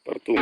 Per tu.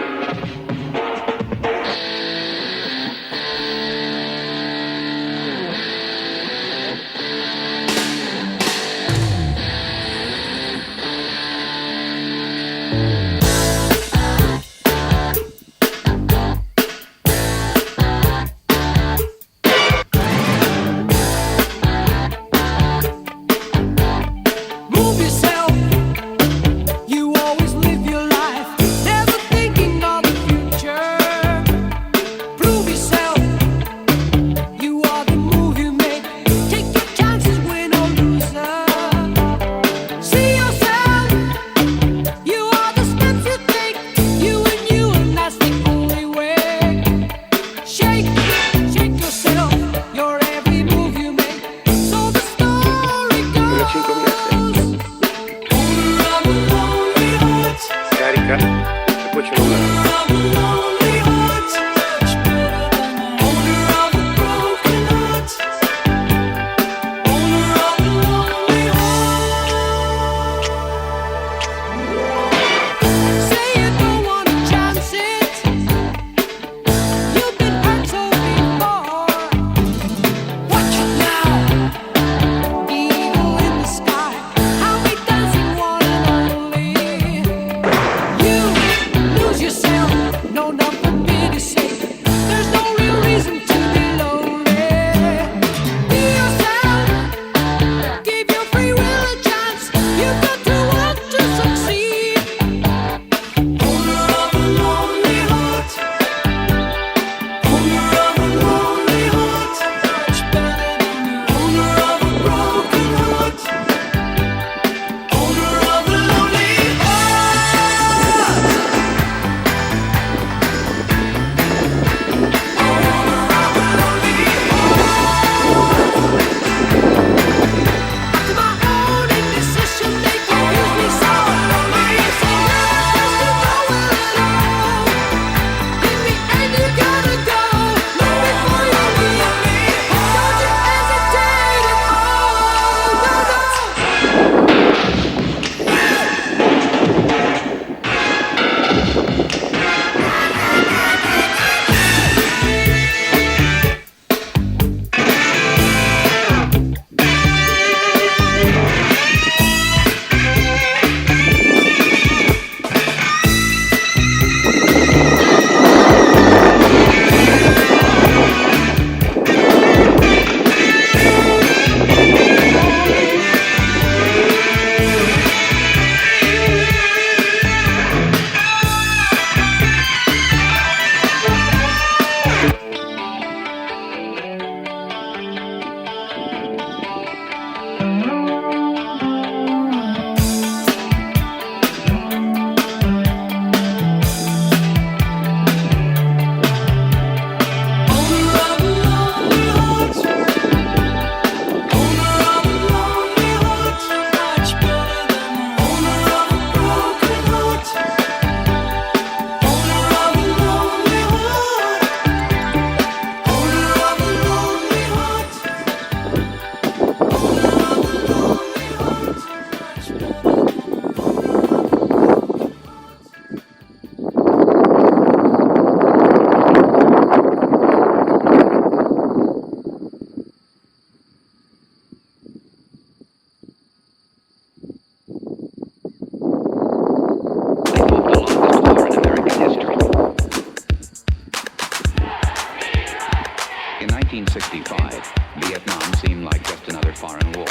In 1965, Vietnam seemed like just another foreign war,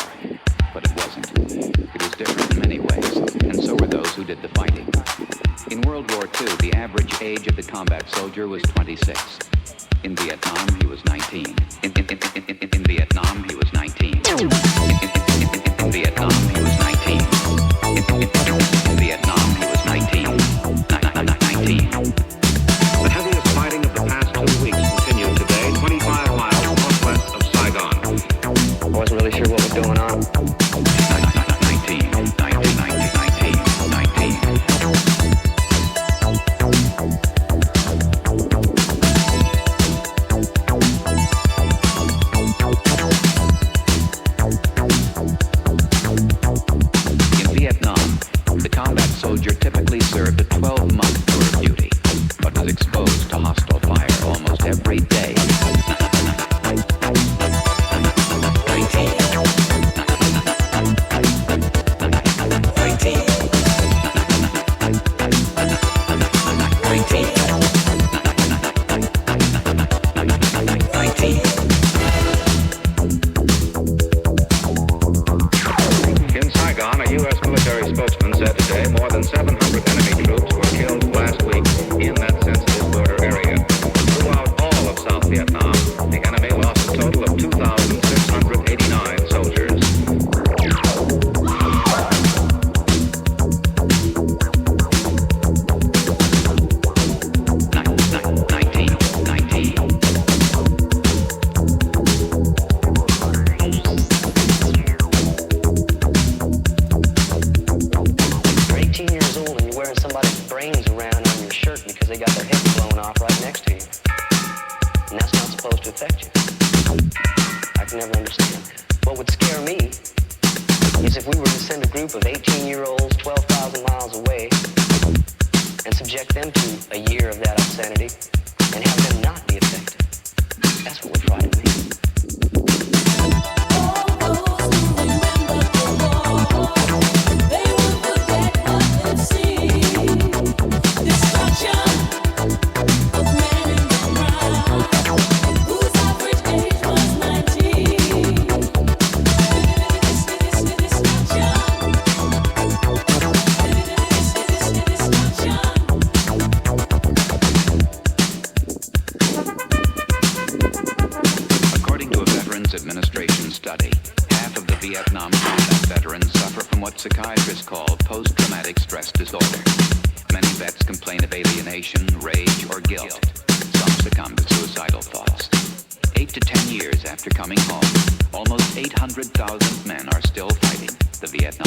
but it wasn't. It was different in many ways, and so were those who did the fighting. In World War II, the average age of the combat soldier was 26. In Vietnam, he was 19. In Vietnam, he was 19. In Vietnam, he was 19. In Vietnam, he was 19. 19. The heaviest fighting of the past 2 weeks continued today, 25 miles northwest of Saigon. I wasn't really sure what was going on. 19. In Vietnam, the combat soldier typically military spokesman said today more than 700 enemy troops were killed last week in that sensitive border area. Throughout all of South Vietnam, the enemy lost a total of 2,689 soldiers. Of 18-year-olds 12,000 miles away and subject them to a year of that obscenity and have them not be affected. That's what we're trying to make. Administration study, half of the Vietnam combat veterans suffer from what psychiatrists call post-traumatic stress disorder. Many vets complain of alienation, rage, or guilt. Some succumb to suicidal thoughts. 8 to 10 years after coming home, almost 800,000 men are still fighting the Vietnam